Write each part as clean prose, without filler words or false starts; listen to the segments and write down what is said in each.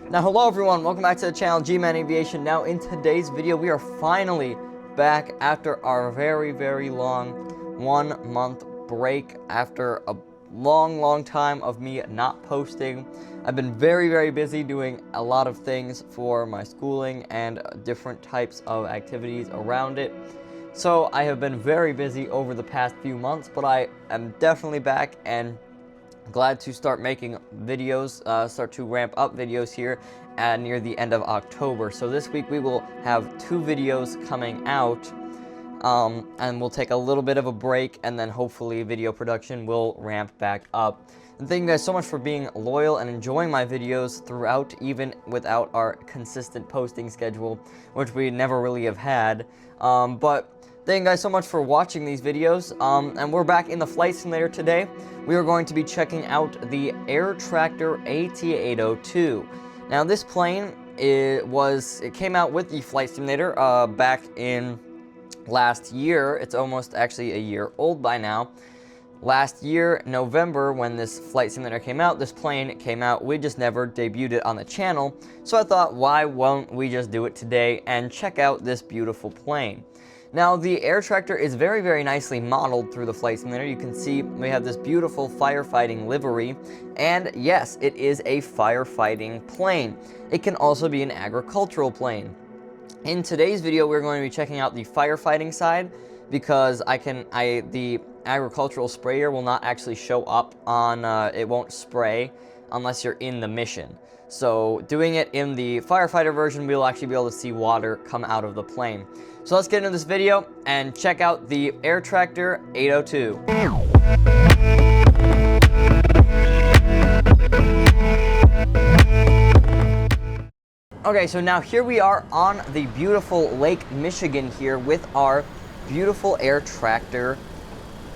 Now, hello everyone, welcome back to the channel, G-Man Aviation. Now, in today's video, we are finally back after our very long 1 month break after a long time of me not posting. I've been very busy doing a lot of things for my schooling and different types of activities around it. So I have been very busy over the past few months, but I am definitely back and glad to start making videos, start to ramp up videos here near the end of October. So this week we will have 2 videos coming out, and we'll take a little bit of a break, and then hopefully video production will ramp back up. And thank you guys so much for being loyal and enjoying my videos throughout, even without our consistent posting schedule, which we never really have had. But thank you guys so much for watching these videos, and we're back in the flight simulator today. We are going to be checking out the Airtractor AT802. Now this plane, it came out with the flight simulator back in last year. It's almost actually a year old by now. Last year, November, when this flight simulator came out, this plane came out. We just never debuted it on the channel, so I thought, why won't we just do it today and check out this beautiful plane? Now, the Airtractor is very nicely modeled through the flight simulator. You can see we have this beautiful firefighting livery, and yes, it is a firefighting plane. It can also be an agricultural plane. In today's video, we're going to be checking out the firefighting side, because the agricultural sprayer will not actually show up on, it won't spray unless you're in the mission. So doing it in the firefighter version, we'll actually be able to see water come out of the plane. So let's get into this video and check out the Airtractor 802. Okay, so now here we are on the beautiful Lake Michigan here with our beautiful Airtractor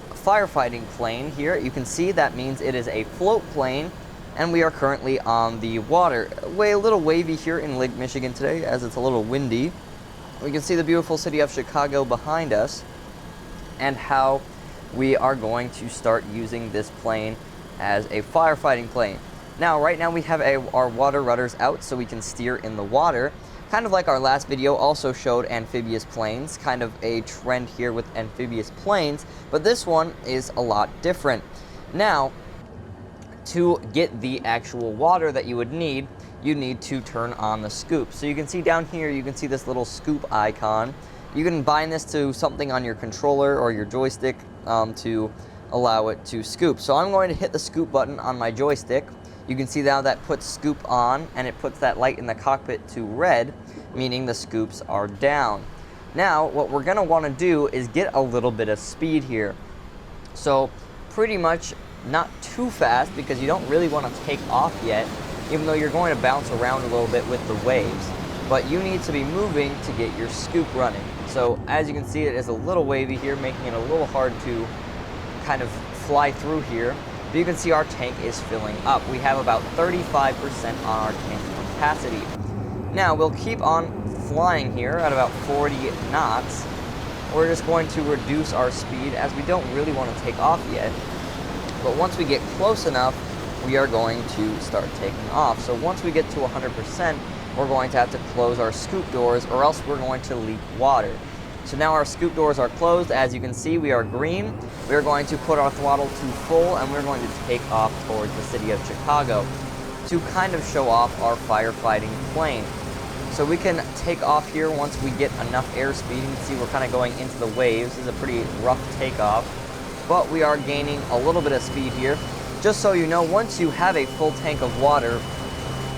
firefighting plane here. You can see that means it is a float plane, and we are currently on the water. A little wavy here in Lake Michigan today as it's a little windy. We can see the beautiful city of Chicago behind us and how we are going to start using this plane as a firefighting plane. Now, right now we have our water rudders out so we can steer in the water. Kind of like our last video also showed amphibious planes, kind of a trend here with amphibious planes, but this one is a lot different. Now, to get the actual water that you would need, you need to turn on the scoop. So you can see down here, you can see this little scoop icon. You can bind this to something on your controller or your joystick to allow it to scoop. So I'm going to hit the scoop button on my joystick. You can see now that puts scoop on, and it puts that light in the cockpit to red, meaning the scoops are down. Now, what we're gonna wanna do is get a little bit of speed here. So pretty much not too fast, because you don't really wanna take off yet, even though you're going to bounce around a little bit with the waves. But you need to be moving to get your scoop running. So as you can see, it is a little wavy here, making it a little hard to kind of fly through here. But you can see our tank is filling up. We have about 35% on our tank capacity. Now we'll keep on flying here at about 40 knots. We're just going to reduce our speed as we don't really want to take off yet. But once we get close enough, we are going to start taking off. So once we get to 100%, we're going to have to close our scoop doors, or else we're going to leak water. So now our scoop doors are closed. As you can see, we are green. We're going to put our throttle to full, and we're going to take off towards the city of Chicago to kind of show off our firefighting plane. So we can take off here once we get enough airspeed. You can see we're kind of going into the waves. This is a pretty rough takeoff, but we are gaining a little bit of speed here. Just so you know, once you have a full tank of water,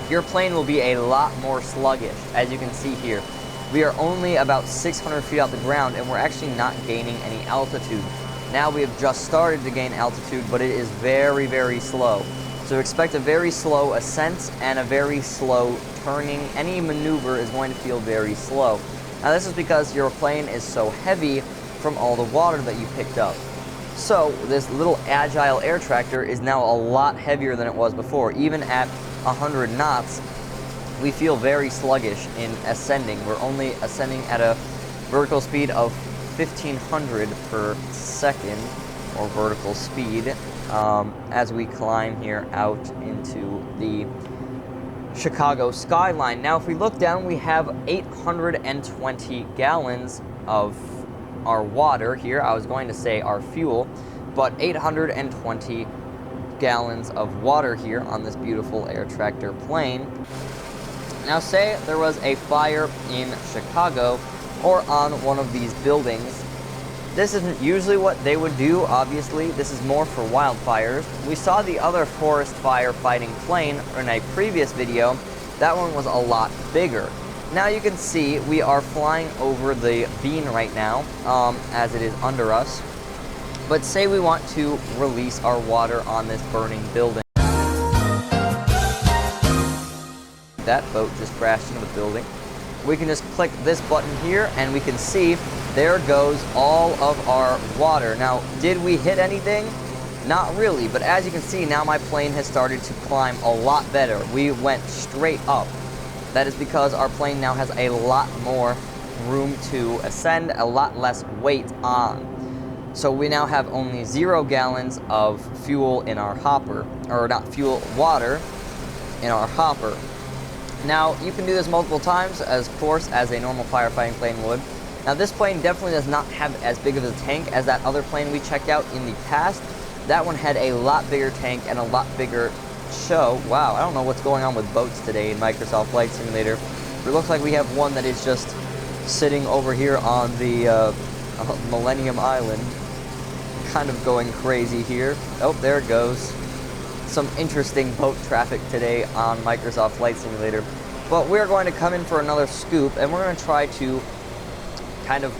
your plane will be a lot more sluggish. As you can see here, we are only about 600 feet off the ground, and we're actually not gaining any altitude. Now we have just started to gain altitude, but it is very slow. So expect a very slow ascent and a very slow turning. Any maneuver is going to feel very slow. Now this is because your plane is so heavy from all the water that you picked up. So this little agile Airtractor is now a lot heavier than it was before. Even at 100 knots, we feel very sluggish in ascending. We're only ascending at a vertical speed of 1500 per second, or vertical speed, as we climb here out into the Chicago skyline. Now, if we look down, we have 820 gallons of our water here. I was going to say our fuel, but 820 gallons of water here on this beautiful Airtractor plane. Now, say there was a fire in Chicago or on one of these buildings. This isn't usually what they would do, obviously. This is more for wildfires. We saw the other forest fire fighting plane in a previous video. That one was a lot bigger. Now you can see we are flying over the bean right now, as it is under us. But say we want to release our water on this burning building. That boat just crashed into the building. We can just click this button here and we can see there goes all of our water. Now, did we hit anything? Not really, but as you can see, now my plane has started to climb a lot better. We went straight up. That is because our plane now has a lot more room to ascend, a lot less weight on. So we now have only 0 gallons of fuel in our hopper, or not fuel, water in our hopper. Now, you can do this multiple times, of course, as a normal firefighting plane would. Now, this plane definitely does not have as big of a tank as that other plane we checked out in the past. That one had a lot bigger tank and a lot bigger show. Wow, I don't know what's going on with boats today in Microsoft Flight Simulator. It looks like we have one that is just sitting over here on the Millennium Island. Kind of going crazy here. Oh, there it goes. Some interesting boat traffic today on Microsoft Flight Simulator. But we're going to come in for another scoop, and we're going to try to kind of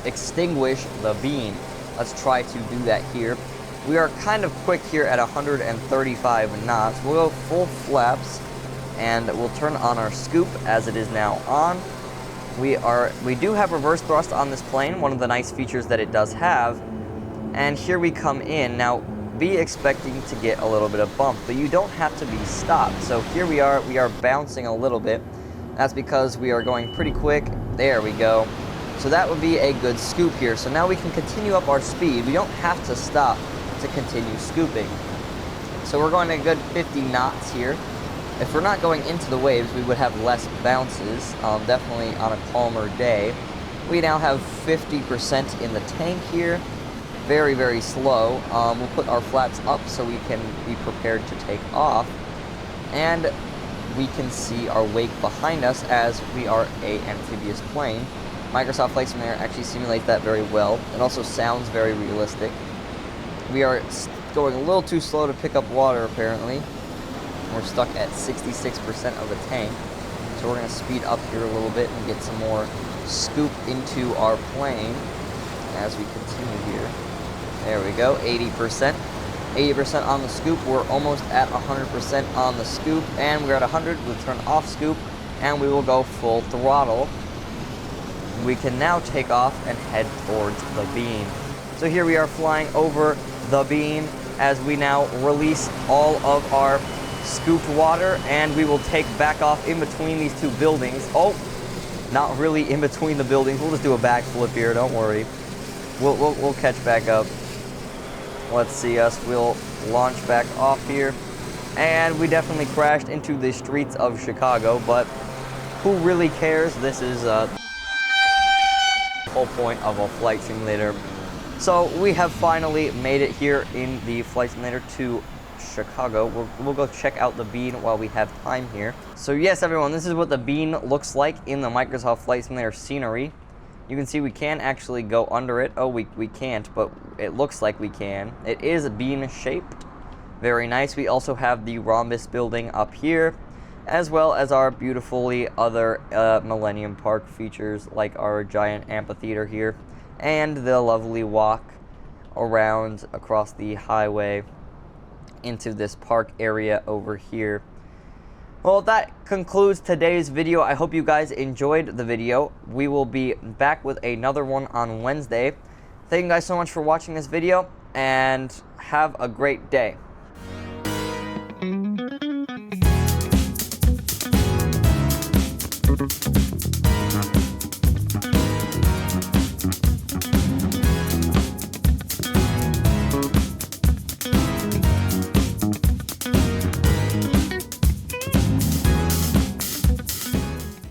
extinguish the beam. Let's try to do that here. We are kind of quick here at 135 knots. We'll go full flaps, and we'll turn on our scoop as it is now on. We do have reverse thrust on this plane, one of the nice features that it does have. And here we come in. Now, be expecting to get a little bit of bump, but you don't have to be stopped. So here we are bouncing a little bit. That's because we are going pretty quick. There we go. So that would be a good scoop here. So now we can continue up our speed. We don't have to stop to continue scooping. So we're going a good 50 knots here. If we're not going into the waves, we would have less bounces, definitely on a calmer day. We now have 50% in the tank here. Very, very slow. We'll put our flaps up so we can be prepared to take off. And we can see our wake behind us as we are an amphibious plane. Microsoft Flight Simulator actually simulates that very well. It also sounds very realistic. We are going a little too slow to pick up water, apparently. We're stuck at 66% of the tank. So we're going to speed up here a little bit and get some more scoop into our plane as we continue here. There we go, 80%. 80% on the scoop. We're almost at 100% on the scoop, and we're at 100. We'll turn off scoop, and we will go full throttle. We can now take off and head towards the beam. So here we are flying over the beam as we now release all of our scooped water, and we will take back off in between these two buildings. Oh, not really in between the buildings. We'll just do a backflip here, don't worry. We'll catch back up. Let's see us. We'll launch back off here. And we definitely crashed into the streets of Chicago, but who really cares? This is the whole point of a flight simulator. So we have finally made it here in the flight simulator to Chicago. We'll go check out the bean while we have time here. So yes, everyone, this is what the bean looks like in the Microsoft Flight Simulator scenery. You can see we can actually go under it. Oh, we can't, but it looks like we can. It is bean-shaped. Very nice. We also have the rhombus building up here, as well as our beautifully other Millennium Park features, like our giant amphitheater here, and the lovely walk around across the highway into this park area over here. Well, that concludes today's video. I hope you guys enjoyed the video. We will be back with another one on Wednesday. Thank you guys so much for watching this video, and have a great day.